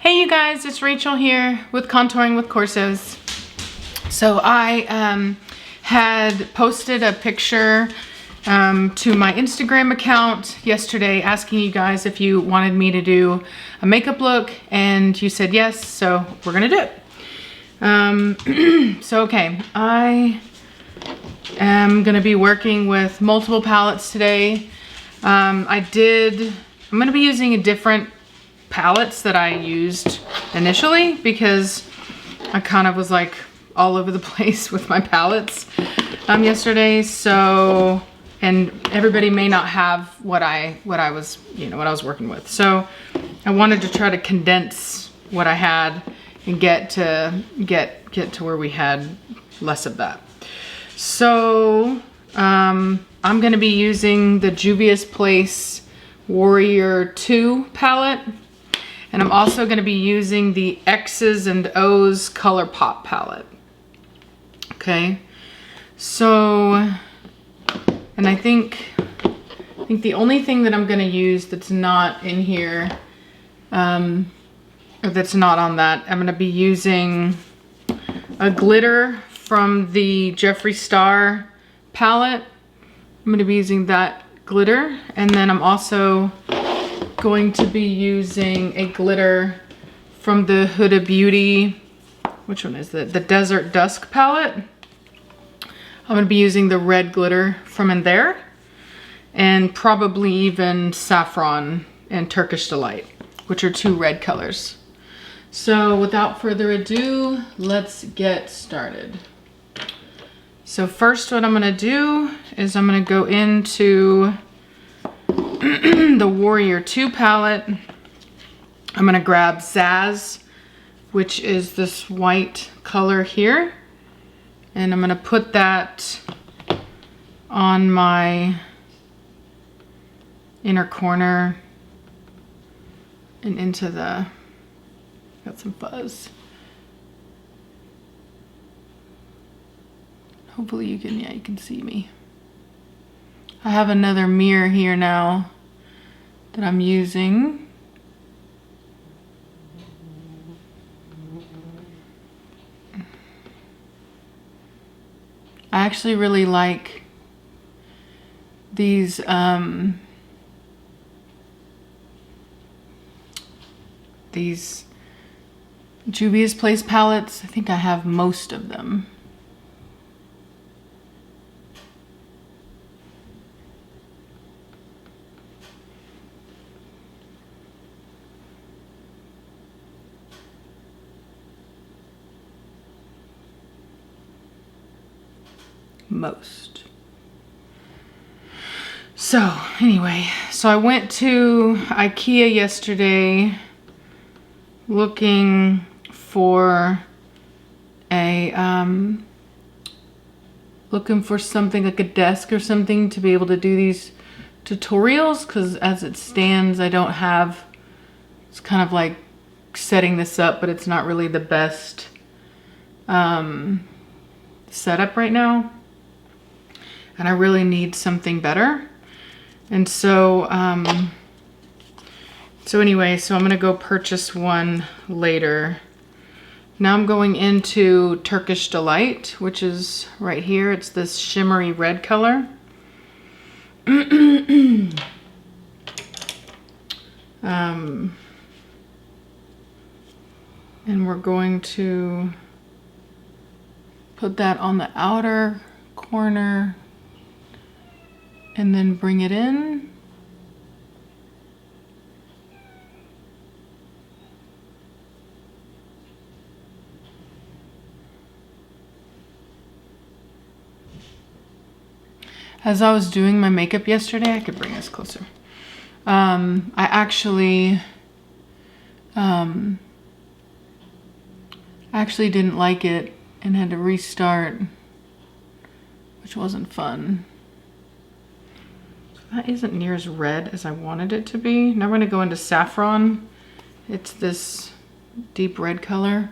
Hey you guys, it's Rachel here with Contouring with Corsos. So I had posted a picture to my Instagram account yesterday asking you guys if you wanted me to do a makeup look, and you said yes, so we're gonna do it. Okay, I am gonna be working with multiple palettes today. I'm gonna be using a different palettes that I used initially because I kind of was like all over the place with my palettes yesterday. So, and everybody may not have what I was working with. So I wanted to try to condense what I had and get to where we had less of that. So I'm gonna be using the Juvia's Place Warrior 2 palette. And I'm also gonna be using the X's and O's Color Pop palette. Okay, so, and I think the only thing that I'm gonna use that's not in here, or that's not on that, I'm gonna be using a glitter from the Jeffree Star palette. I'm gonna be using that glitter, and then I'm also going to be using a glitter from the Huda Beauty, which one is it? The Desert Dusk palette. I'm gonna be using the red glitter from in there, and probably even Saffron and Turkish Delight, which are two red colors. So without further ado, let's get started. So first what I'm gonna do is I'm gonna go into the Warrior 2 palette. I'm gonna grab Zaz, which is this white color here, and I'm gonna put that on my inner corner and into the, got some fuzz. Hopefully you can see me. I have another mirror here now that I'm using. I actually really like these Juvia's Place palettes. I think I have most of them. Most. So anyway, so I went to IKEA yesterday looking for something like a desk or something to be able to do these tutorials, because as it stands I don't have, it's kind of like setting this up, but it's not really the best setup right now. And I really need something better. And so, anyway, so I'm gonna go purchase one later. Now I'm going into Turkish Delight, which is right here. It's this shimmery red color. And we're going to put that on the outer corner and then bring it in. As I was doing my makeup yesterday, I could bring this closer. I actually didn't like it and had to restart, which wasn't fun. That isn't near as red as I wanted it to be. Now we're gonna go into Saffron. It's this deep red color.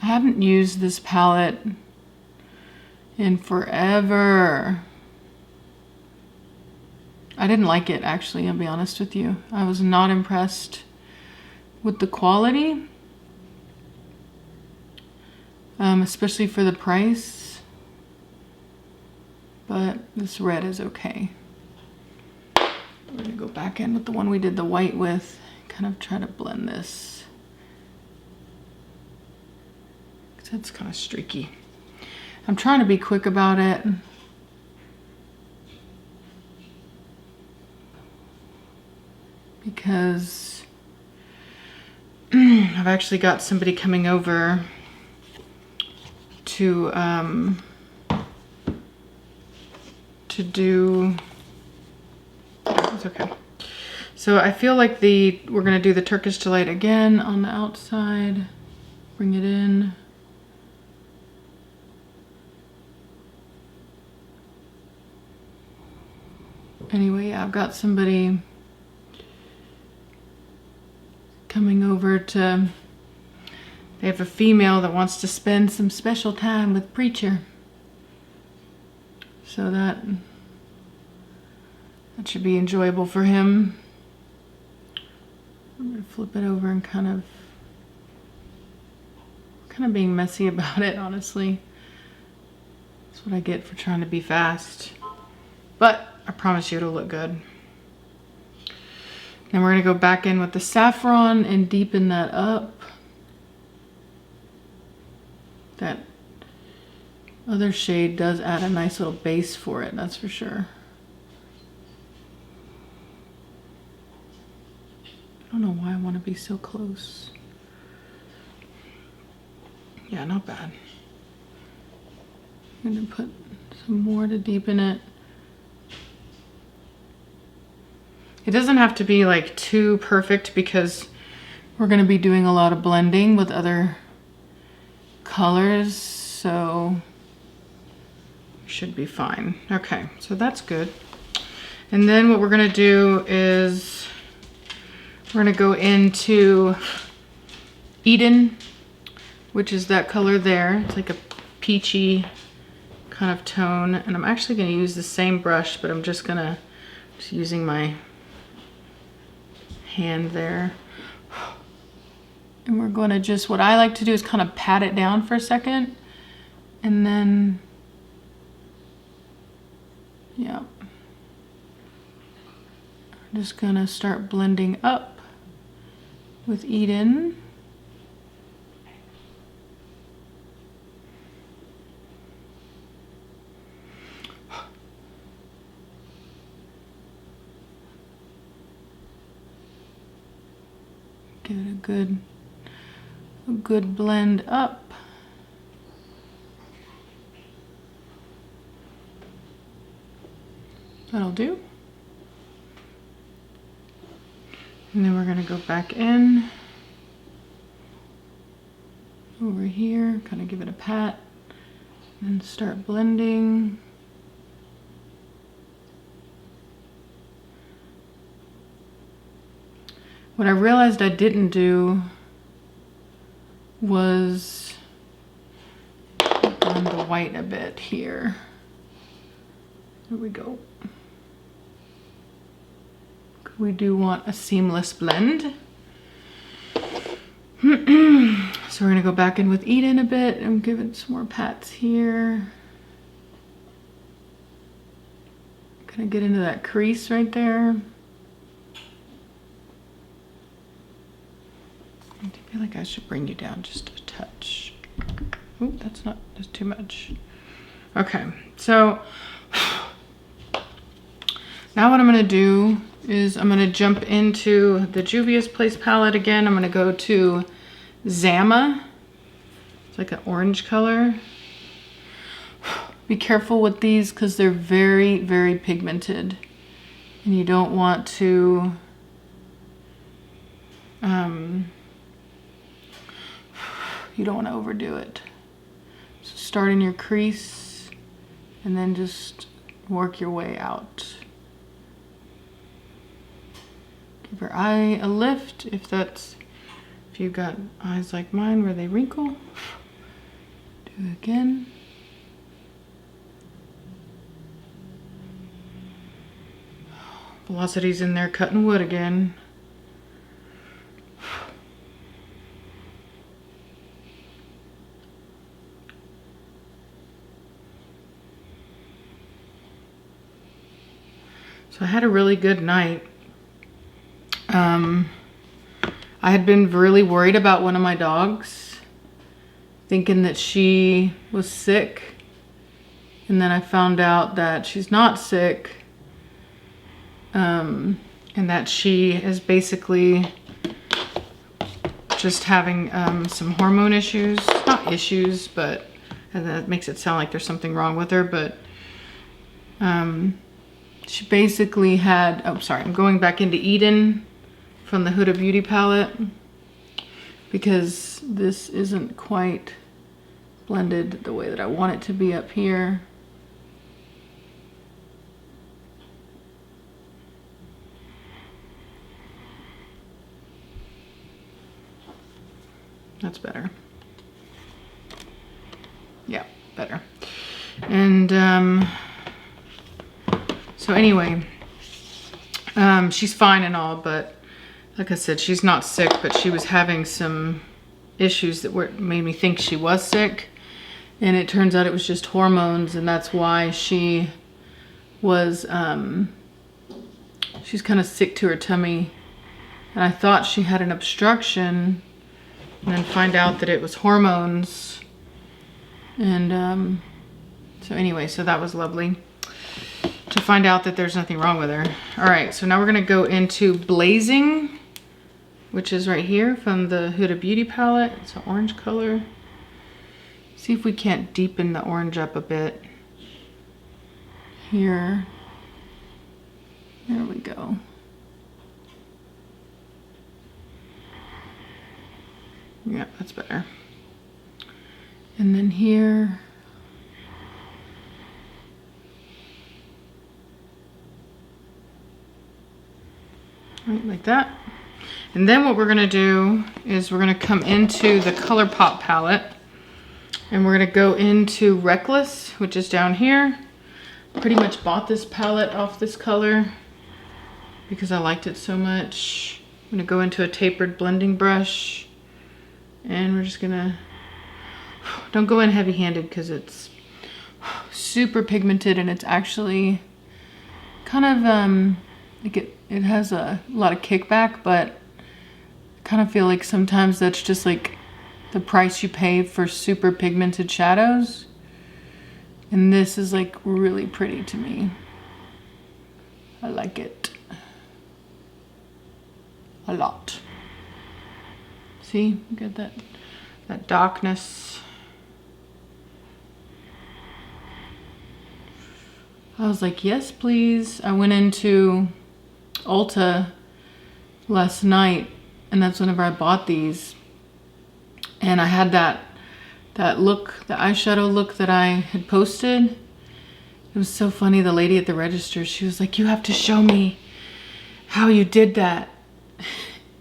I haven't used this palette in forever. I didn't like it, actually, I'll be honest with you. I was not impressed with the quality, especially for the price, but this red is okay. We're gonna go back in with the one we did the white with, kind of try to blend this. It's kind of streaky. I'm trying to be quick about it. Because I've actually got somebody coming over to do, it's okay. So I feel like we're gonna do the Turkish Delight again on the outside, bring it in. Anyway, yeah, I've got somebody coming over they have a female that wants to spend some special time with Preacher. So that should be enjoyable for him. I'm gonna flip it over and kind of being messy about it, honestly. That's what I get for trying to be fast. But I promise you it'll look good. Then we're gonna go back in with the saffron and deepen that up. That other shade does add a nice little base for it, that's for sure. I don't know why I want to be so close. Yeah, not bad. I'm gonna put some more to deepen it. It doesn't have to be like too perfect because we're gonna be doing a lot of blending with other colors, so it should be fine. Okay, so that's good. And then what we're gonna do is we're gonna go into Eden, which is that color there. It's like a peachy kind of tone. And I'm actually gonna use the same brush, but I'm just using my hand there. And we're gonna just, what I like to do is kind of pat it down for a second. And then, yeah. I'm just gonna start blending up with Eden. Give it a good blend up. That'll do. And then we're gonna go back in over here, kind of give it a pat and start blending. What I realized I didn't do was on the white a bit here. There we go. We do want a seamless blend. So we're gonna go back in with Eden a bit and give it some more pats here. Gonna get into that crease right there. I feel like I should bring you down just a touch. Oh, that's too much. Okay, so now what I'm gonna do is I'm gonna jump into the Juvia's Place palette again. I'm gonna go to Zama. It's like an orange color. Be careful with these because they're very, very pigmented. And you don't want to overdo it. So start in your crease and then just work your way out. Give your eye a lift if you've got eyes like mine where they wrinkle. Do it again. Velocity's in there cutting wood again. So I had a really good night. I had been really worried about one of my dogs, thinking that she was sick. And then I found out that she's not sick. And that she is basically just having some hormone issues. Not issues, but and that makes it sound like there's something wrong with her, but she basically had, oh sorry, I'm going back into Eden from the Huda Beauty palette because this isn't quite blended the way that I want it to be up here. That's better. Yeah, better. And so anyway, she's fine and all, but like I said, she's not sick, but she was having some issues that made me think she was sick. And it turns out it was just hormones, and that's why she was, she's kind of sick to her tummy. And I thought she had an obstruction, and then find out that it was hormones. And so anyway, so that was lovely to find out that there's nothing wrong with her. All right, so now we're gonna go into Blazing, which is right here from the Huda Beauty palette. It's an orange color. See if we can't deepen the orange up a bit. Here. There we go. Yeah, that's better. And then here. Right, like that. And then what we're gonna do is we're gonna come into the ColourPop palette and we're gonna go into Reckless, which is down here. Pretty much bought this palette off this color because I liked it so much. I'm gonna go into a tapered blending brush and we're just gonna, don't go in heavy-handed because it's super pigmented and it's actually kind of, like it has a lot of kickback, but I kind of feel like sometimes that's just like the price you pay for super pigmented shadows. And this is like really pretty to me. I like it a lot. See, you get that darkness. I was like, yes, please. I went into Ulta last night, and that's whenever I bought these. And I had that look, the eyeshadow look that I had posted. It was so funny. The lady at the register, she was like, you have to show me how you did that.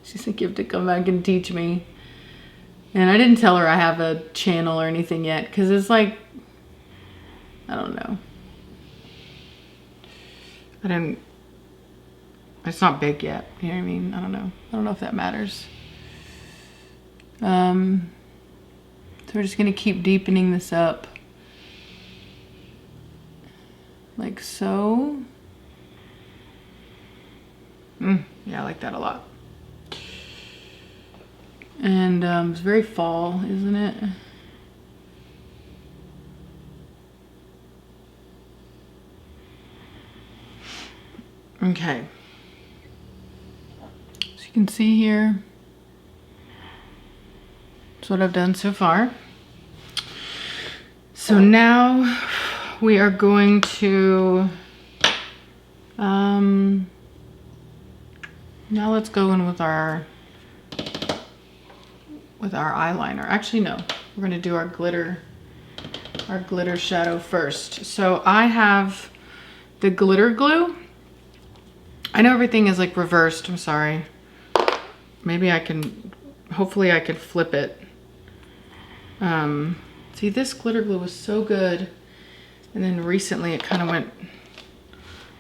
She's like, you have to come back and teach me. And I didn't tell her I have a channel or anything yet, because it's like, I don't know. It's not big yet, you know what I mean? I don't know. I don't know if that matters. So we're just gonna keep deepening this up. Like so. Yeah, I like that a lot. And it's very fall, isn't it? Okay. So you can see here, that's what I've done so far. So now we are going to, now let's go in with our eyeliner. Actually, no, we're gonna do our glitter shadow first. So I have the glitter glue. I know everything is like reversed, I'm sorry. Maybe I can, hopefully I could flip it. See, this glitter glue was so good. And then recently it kind of went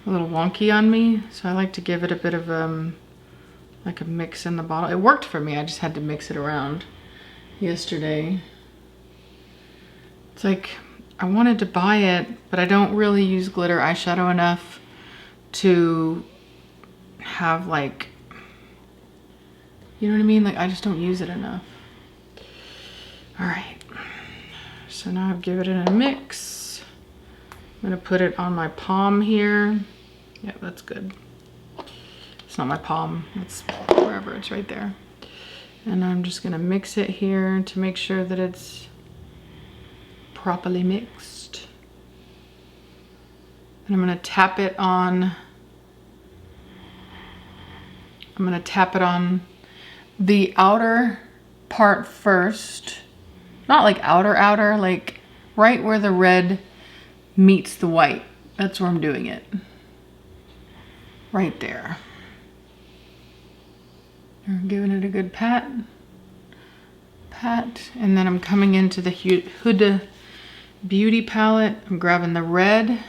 a little wonky on me. So I like to give it a bit of like a mix in the bottle. It worked for me, I just had to mix it around yesterday. It's like, I wanted to buy it, but I don't really use glitter eyeshadow enough to have like, you know what I mean? Like I just don't use it enough. All right, so now I've given it a mix. I'm gonna put it on my palm here. Yeah, that's good. It's not my palm, it's wherever, it's right there. And I'm just gonna mix it here to make sure that it's properly mixed. And I'm gonna tap it on, the outer part first. Not like outer, like right where the red meets the white. That's where I'm doing it. Right there. I'm giving it a good pat. And then I'm coming into the Huda Beauty palette. I'm grabbing the red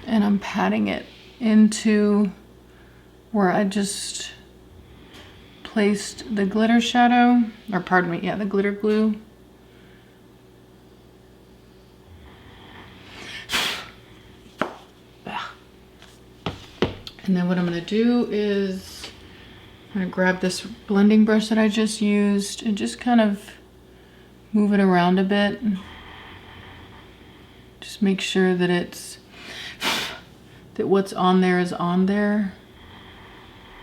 and I'm patting it into where I just placed the glitter shadow, or pardon me, yeah, the glitter glue. And then what I'm gonna do is I'm gonna grab this blending brush that I just used and just kind of move it around a bit. Just make sure that that what's on there is on there.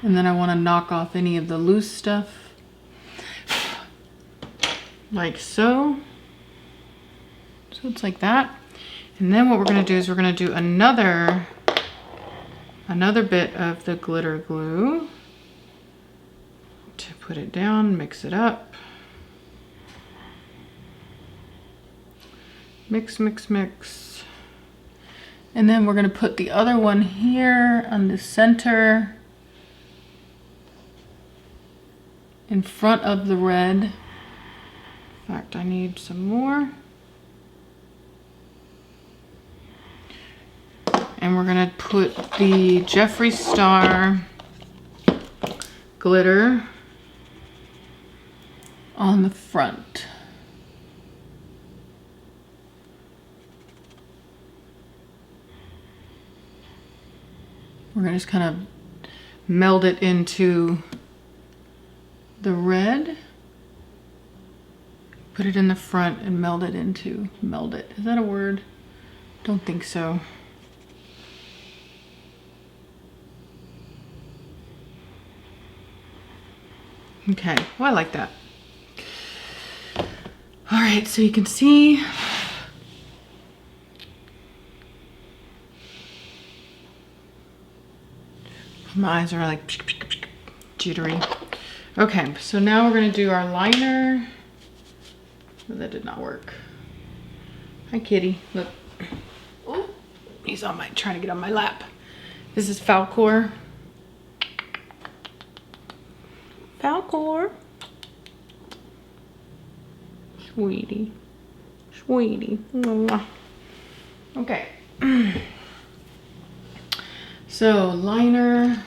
And then I wanna knock off any of the loose stuff. Like so. So it's like that. And then what we're gonna do is we're gonna do another bit of the glitter glue to put it down, mix it up. Mix, mix, mix. And then we're gonna put the other one here on the center in front of the red. In fact, I need some more. And we're gonna put the Jeffree Star glitter on the front. We're gonna just kind of meld it into the red. Put it in the front and meld it. Is that a word? Don't think so. Okay, well, I like that. All right, so you can see my eyes are like jittery. Okay, so now we're gonna do our liner. Oh, that did not work. Hi, kitty. Look. Oh, he's trying to get on my lap. This is Falcor. Falcor. Sweetie. Sweetie. Okay. So, liner.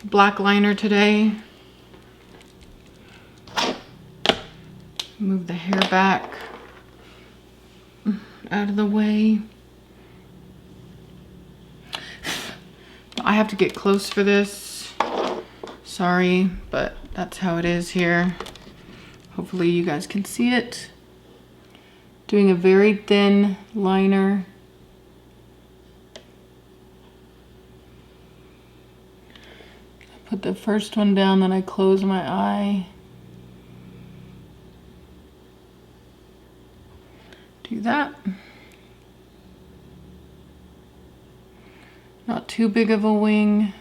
Black liner today. Move the hair back out of the way. I have to get close for this. Sorry, but that's how it is here. Hopefully you guys can see it. Doing a very thin liner. I put the first one down, then I close my eye. Do that. Not too big of a wing.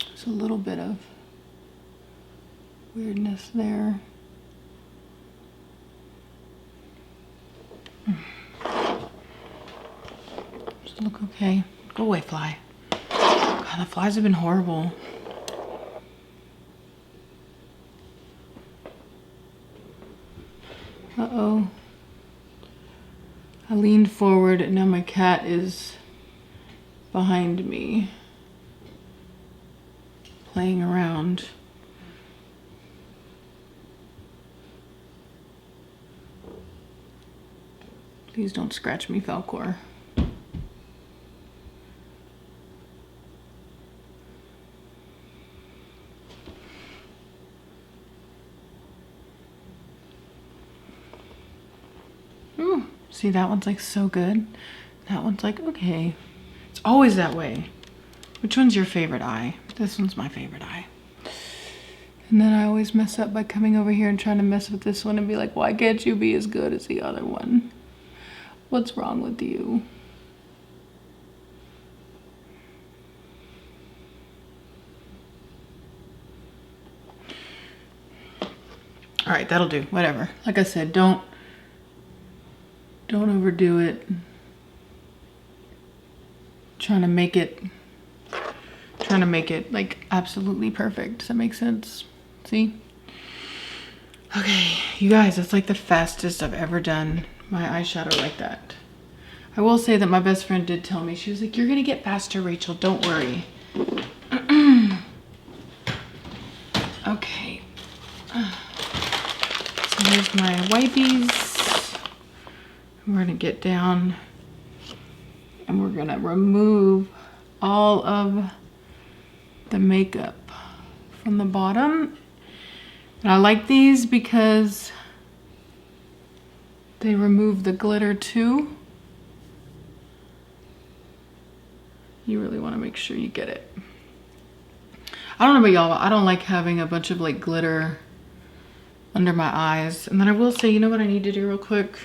There's a little bit of weirdness there. Does it look okay? Go away, fly. God, the flies have been horrible. Uh-oh. I leaned forward and now my cat is behind me, playing around. Please don't scratch me, Falcor. Ooh, see, that one's like so good. That one's like, okay. It's always that way. Which one's your favorite eye? This one's my favorite eye. And then I always mess up by coming over here and trying to mess with this one and be like, why can't you be as good as the other one? What's wrong with you? All right, that'll do, whatever. Like I said, don't overdo it. Trying to make it like absolutely perfect. Does that make sense? See? Okay, you guys, that's like the fastest I've ever done my eyeshadow like that. I will say that my best friend did tell me, she was like, you're gonna get faster, Rachel, don't worry. Okay. So here's my wipies. We're gonna get down and we're gonna remove all of the makeup from the bottom. And I like these because they remove the glitter too. You really want to make sure you get it. I don't know about y'all, I don't like having a bunch of like glitter under my eyes. And then I will say, you know what I need to do real quick?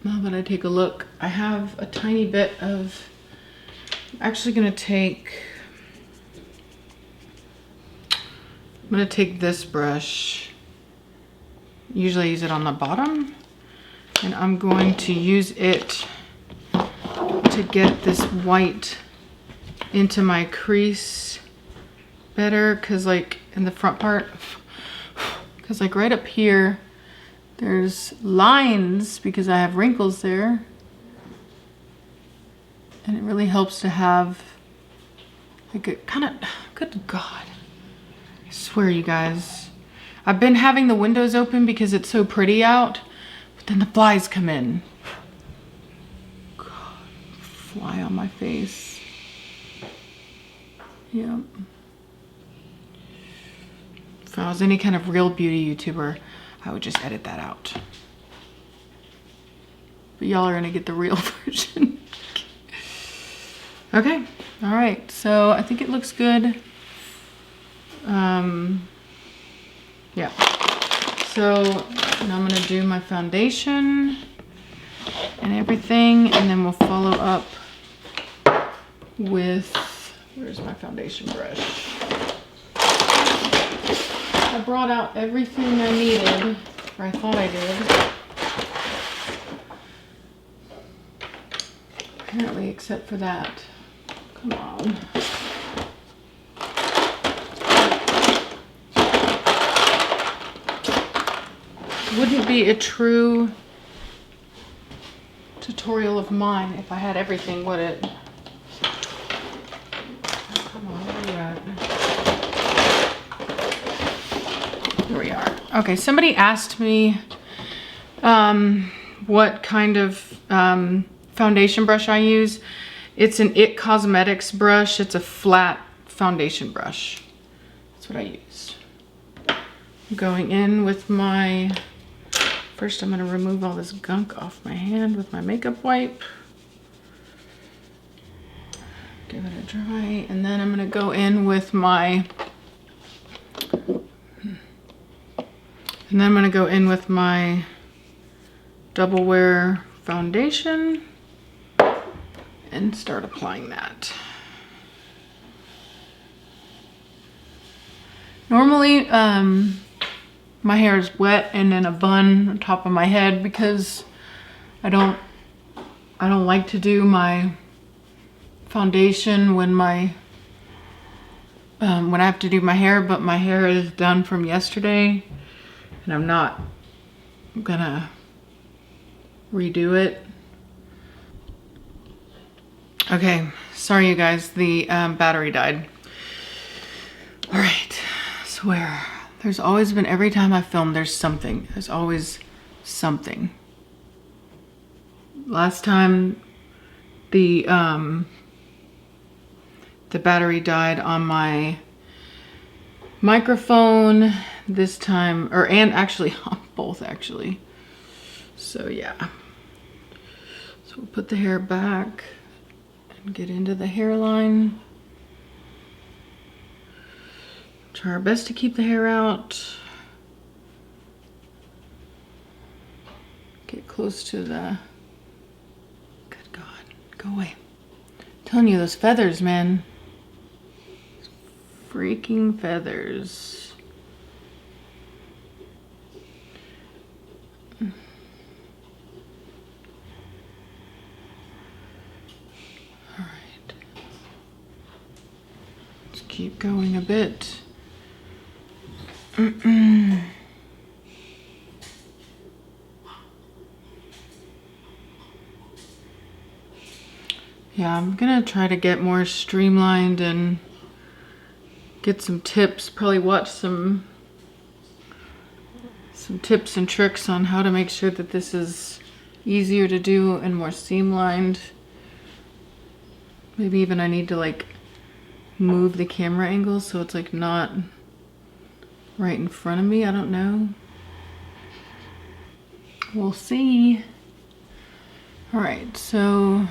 Now that I take a look, I have a tiny bit of, I'm actually gonna take, I'm gonna take this brush. Usually I use it on the bottom, and I'm going to use it to get this white into my crease better, because like in the front part, because like right up here there's lines because I have wrinkles there, and it really helps to have like a kind of, good God, I swear you guys, I've been having the windows open because it's so pretty out, but then the flies come in. God, fly on my face. Yep. If I was any kind of real beauty YouTuber, I would just edit that out. But y'all are gonna get the real version. Okay, all right, so I think it looks good. Yeah, so now I'm gonna do my foundation and everything, and then we'll follow up with, where's my foundation brush? I brought out everything I needed, or I thought I did. Apparently, except for that. Come on. Wouldn't be a true tutorial of mine if I had everything, would it? Oh, come on, where are you at? Here we are. Okay, somebody asked me what kind of foundation brush I use. It's an It Cosmetics brush. It's a flat foundation brush. That's what I use. I'm going in with my, first I'm gonna remove all this gunk off my hand with my makeup wipe. Give it a dry, and then I'm gonna go in with my, Double Wear foundation and start applying that. Normally, my hair is wet and in a bun on top of my head because I don't like to do my foundation when I have to do my hair, but my hair is done from yesterday and I'm not gonna redo it. Okay, sorry you guys, the battery died. All right, I swear, there's always been, every time I film, there's something. There's always something. Last time the battery died on my microphone. This time, and actually on both actually. So yeah. So we'll put the hair back and get into the hairline. Try our best to keep the hair out. Get close to the, good God, go away. I'm telling you, those feathers, man. Freaking feathers. Alright. Let's keep going a bit. Yeah, I'm gonna try to get more streamlined and get some tips, probably watch some tips and tricks on how to make sure that this is easier to do and more streamlined. Maybe even I need to like move the camera angle so it's like not right in front of me. I don't know. We'll see. All right, so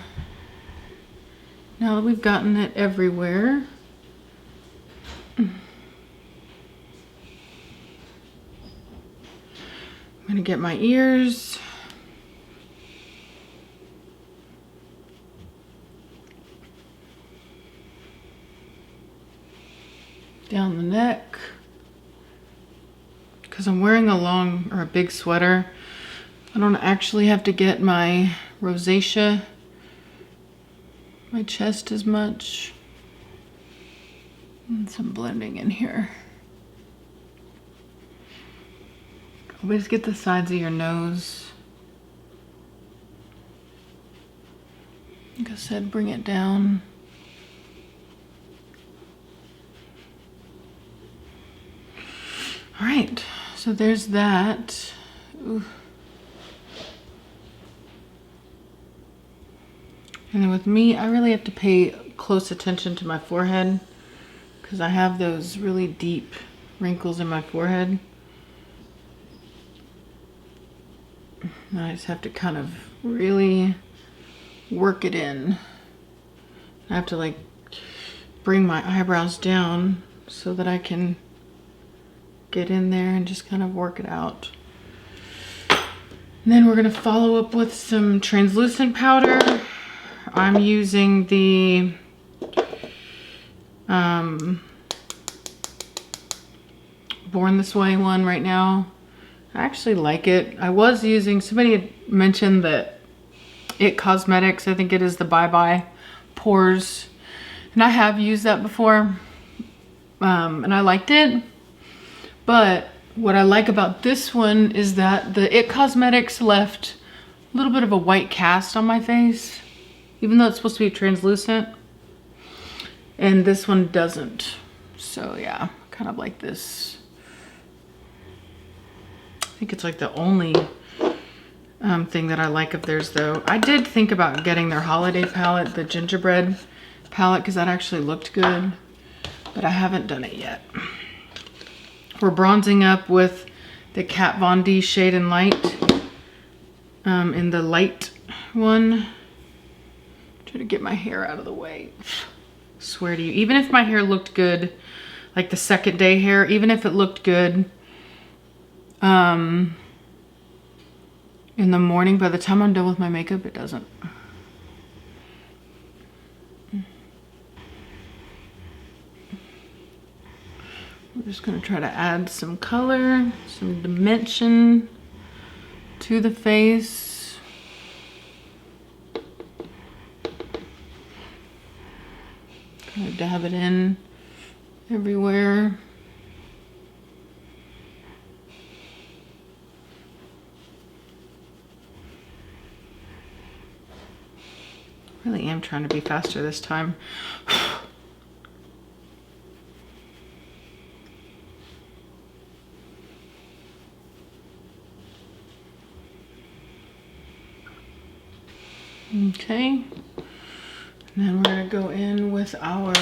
now that we've gotten it everywhere, I'm gonna get my ears. Down the neck. Because I'm wearing a big sweater, I don't actually have to get my rosacea, my chest as much. And some blending in here. Always get the sides of your nose. Like I said, bring it down. All right, so there's that. Ooh. And then with me, I really have to pay close attention to my forehead because I have those really deep wrinkles in my forehead. And I just have to kind of really work it in. I have to like bring my eyebrows down so that I can get in there and just kind of work it out. And then we're gonna follow up with some translucent powder. I'm using the Born This Way one right now. I actually like it. I was using, somebody had mentioned that It Cosmetics, I think it is the Bye Bye Pores. And I have used that before. And I liked it. But what I like about this one is that the It Cosmetics left a little bit of a white cast on my face, even though it's supposed to be translucent. And this one doesn't. So yeah, kind of like this. I think it's like the only thing that I like of theirs though. I did think about getting their holiday palette, the gingerbread palette, because that actually looked good, but I haven't done it yet. We're bronzing up with the Kat Von D Shade and Light in the light one. Try to get my hair out of the way. Swear to you, even if my hair looked good, like the second day hair, even if it looked good in the morning, by the time I'm done with my makeup, it doesn't. We're just gonna try to add some color, some dimension to the face. Kind of dab it in everywhere. Really am trying to be faster this time. Okay. And then we're gonna go in with our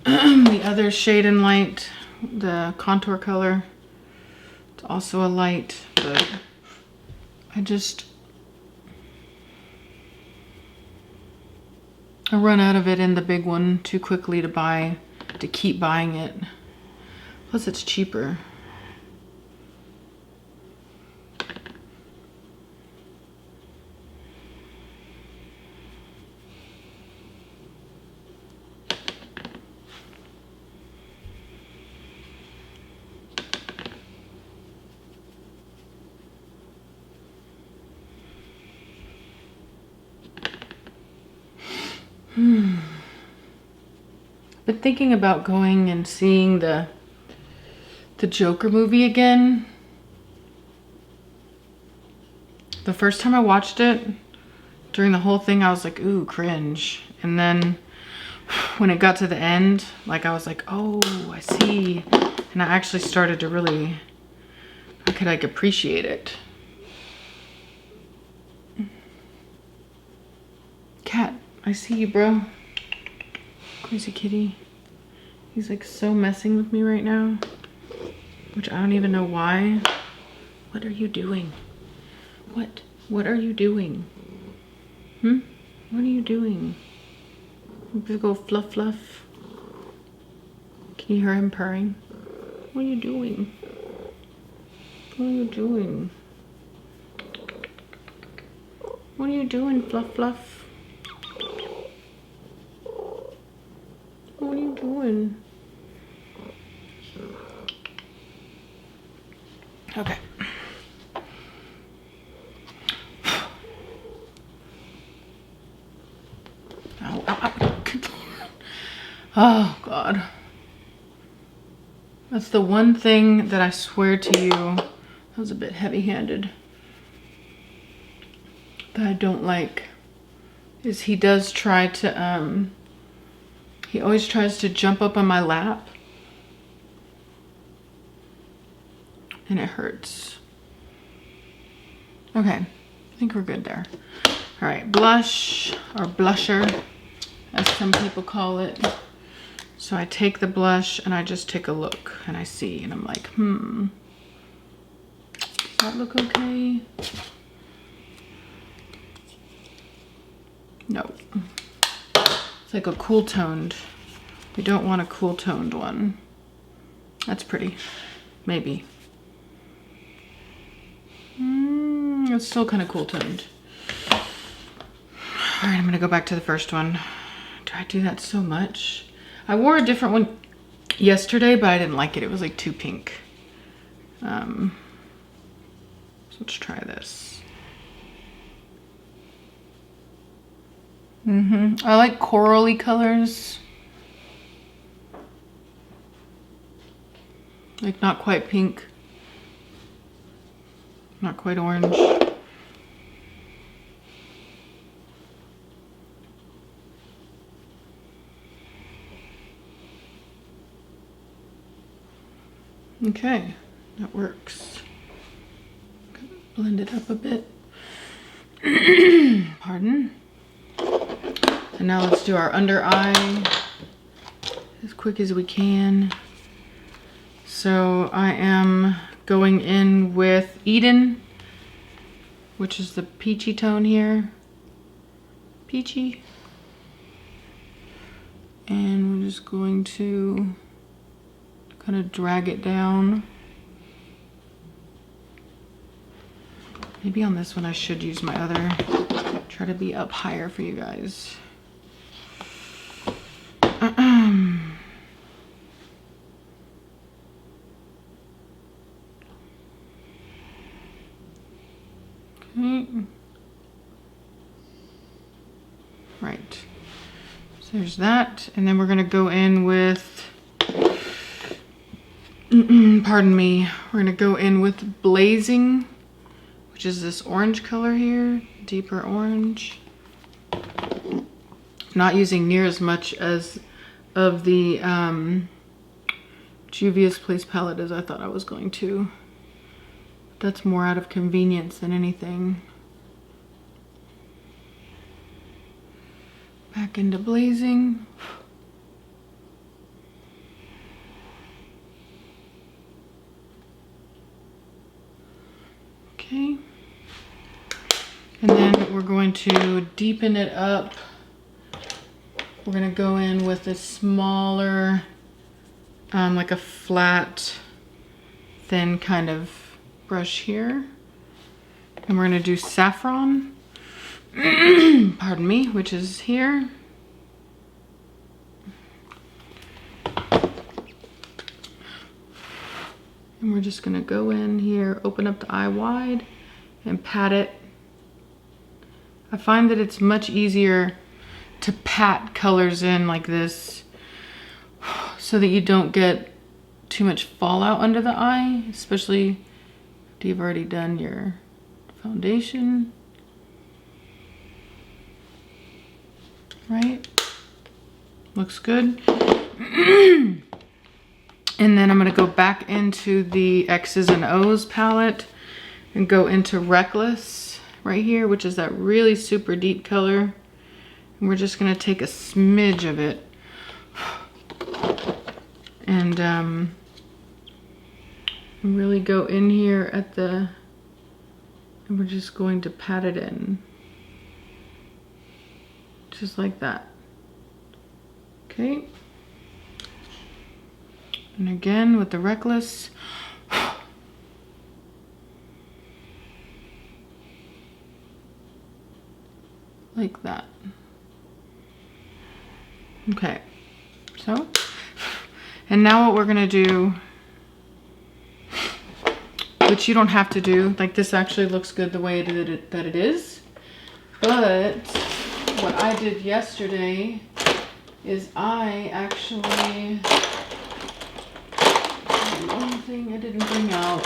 the other shade and light, the contour color. It's also a light, but I run out of it in the big one too quickly to keep buying it. Plus it's cheaper. Been thinking about going and seeing the Joker movie again. The first time I watched it, during the whole thing, I was like, ooh, cringe. And then when it got to the end, like I was like, oh, I see. And I actually started to really, I could like appreciate it. Cat, I see you, bro. Crazy kitty. He's like so messing with me right now, which I don't even know why. What are you doing? What are you doing? What are you doing? Just go fluff fluff. Can you hear him purring? What are you doing? What are you doing? What are you doing, fluff fluff? What are you doing? Okay. Ow, ow, ow. Oh, God. That's the one thing that I swear to you, that was a bit heavy-handed, that I don't like, is he does try to, he always tries to jump up on my lap. And it hurts. Okay, I think we're good there. All right, blush, or blusher, as some people call it. So I take the blush and I just take a look and I see, and I'm like, does that look okay? No. It's like a cool toned. We don't want a cool toned one. That's pretty, maybe. It's still kind of cool toned. All right, I'm gonna go back to the first one. Do I do that so much? I wore a different one yesterday, but I didn't like it. It was like too pink. So let's try this. I like corally colors. Like not quite pink. Not quite orange. Okay, that works. Blend it up a bit. Pardon. And now let's do our under eye as quick as we can. So I am going in with Eden, which is the peachy tone here. Peachy. And we're just going to kind of drag it down. Maybe on this one I should use my other, try to be up higher for you guys. Okay. Right. So there's that. And then we're going to go in with, pardon me, we're going to go in with Blazing, which is this orange color here. deeper orange. Not using near as much as of the Juvia's Place palette as I thought I was going to. That's more out of convenience than anything. Back into blazing. Okay. And then we're going to deepen it up. We're gonna go in with a smaller, like a flat, thin kind of brush here. And we're gonna do saffron, pardon me, which is here. And we're just gonna go in here, open up the eye wide and pat it. I find that it's much easier to pat colors in like this so that you don't get too much fallout under the eye, especially if you've already done your foundation. Right? Looks good. And then I'm gonna go back into the X's and O's palette and go into Reckless right here, which is that really super deep color. And we're just gonna take a smidge of it and really go in here at the, and we're just going to pat it in. Just like that. Okay. And again with the Reckless. Like that. Okay, so, and now what we're gonna do, which you don't have to do, like this actually looks good the way that it is, but what I did yesterday is I actually, the only thing I didn't bring out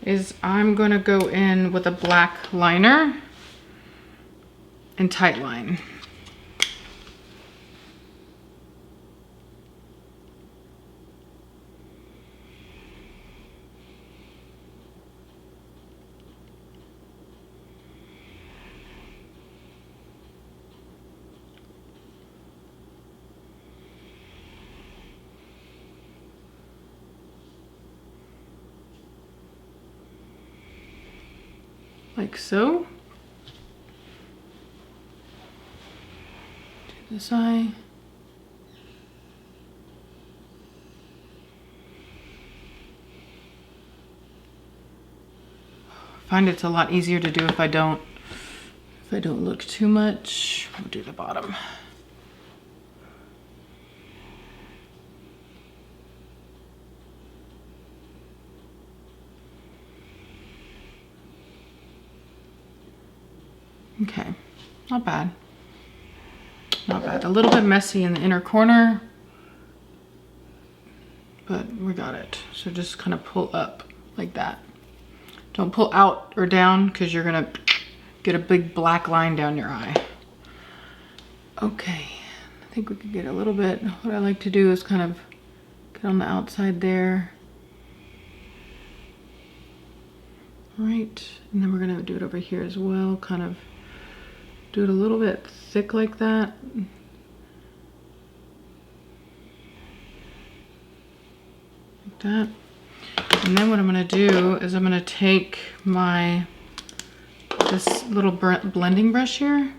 is I'm gonna go in with a black liner and tight line. Like so. To this eye. I find it's a lot easier to do if I don't look too much. We'll do the bottom. Okay, not bad. Not bad. A little bit messy in the inner corner, but we got it. So just kind of pull up like that. Don't pull out or down because you're gonna get a big black line down your eye. Okay, I think we could get a little bit. What I like to do is kind of get on the outside there. Right, and then we're gonna do it over here as well, kind of do it a little bit thick like that. Like that. And then what I'm gonna do is I'm gonna take this little blending brush here,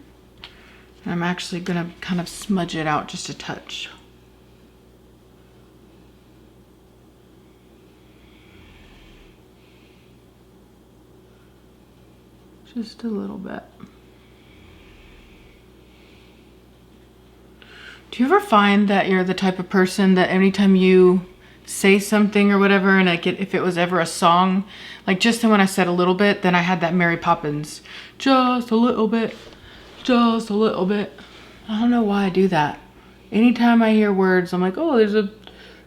and I'm actually gonna kind of smudge it out just a touch. Just a little bit. Do you ever find that you're the type of person that anytime you say something or whatever, and if it was ever a song, like just when I said a little bit, then I had that Mary Poppins, just a little bit, just a little bit. I don't know why I do that. Anytime I hear words, I'm like, oh, there's a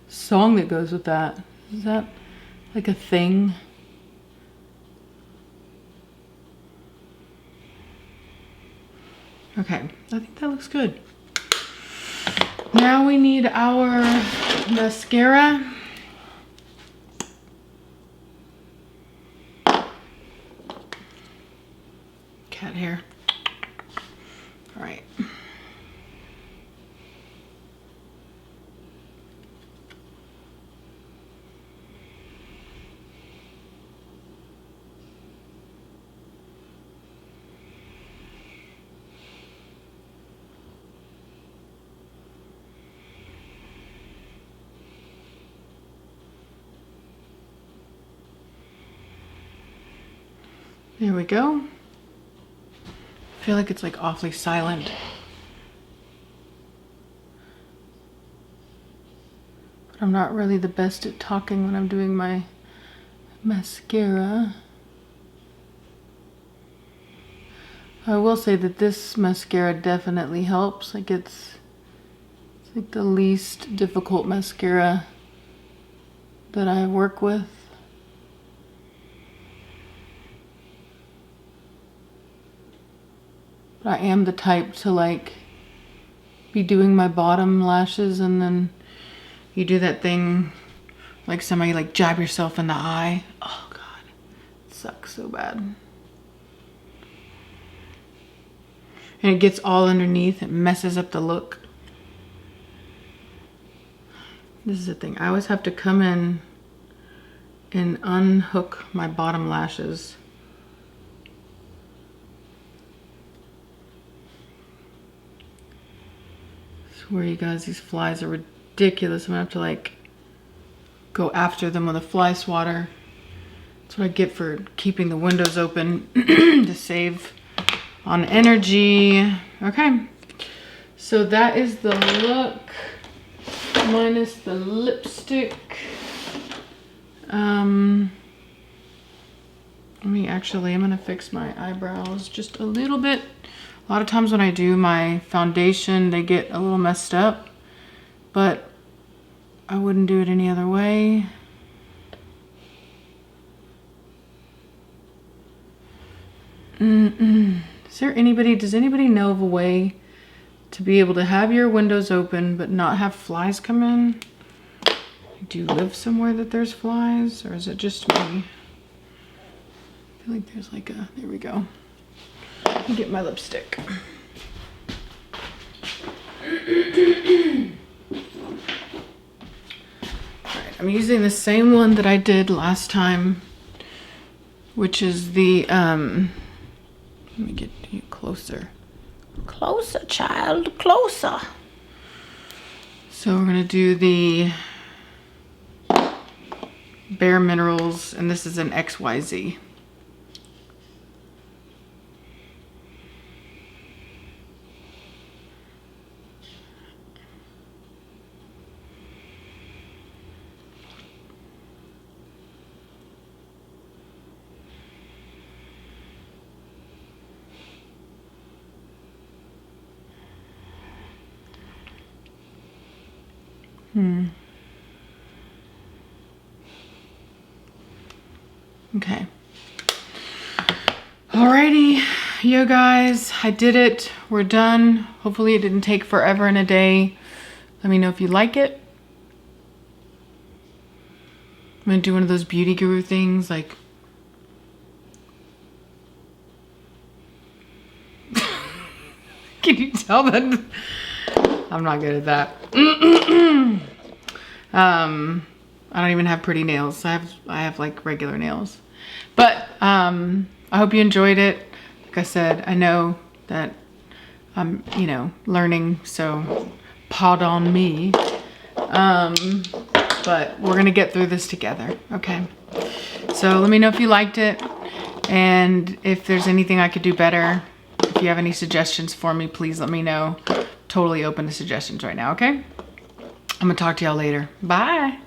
song that goes with that. Is that like a thing? Okay, I think that looks good. Now we need our mascara. Cat hair. All right. There we go. I feel like it's like awfully silent. But I'm not really the best at talking when I'm doing my mascara. I will say that this mascara definitely helps. Like it's like the least difficult mascara that I work with. But I am the type to like be doing my bottom lashes and then you do that thing like somebody like jab yourself in the eye. Oh God, it sucks so bad. And it gets all underneath, it messes up the look. This is the thing, I always have to come in and unhook my bottom lashes. I swear you guys, these flies are ridiculous. I'm gonna have to like go after them with a fly swatter. That's what I get for keeping the windows open to save on energy. Okay, so that is the look minus the lipstick. I'm gonna fix my eyebrows just a little bit. A lot of times when I do my foundation, they get a little messed up, but I wouldn't do it any other way. Does anybody know of a way to be able to have your windows open but not have flies come in? Do you live somewhere that there's flies, or is it just me? I feel like there's like a, there we go. Let me get my lipstick. Alright, I'm using the same one that I did last time, which is the, let me get you closer. Closer, child, closer. So we're gonna do the Bare Minerals, and this is an XYZ. Okay. Alrighty, you guys, I did it. We're done. Hopefully it didn't take forever and a day. Let me know if you like it. I'm gonna do one of those beauty guru things like can you tell that I'm not good at that? I don't even have pretty nails. I have like regular nails. But I hope you enjoyed it. Like I said, I know that I'm, you know, learning, so pardon me. But we're gonna get through this together, okay? So let me know if you liked it, and if there's anything I could do better. If you have any suggestions for me, please let me know. Totally open to suggestions right now, okay? I'm gonna talk to y'all later. Bye.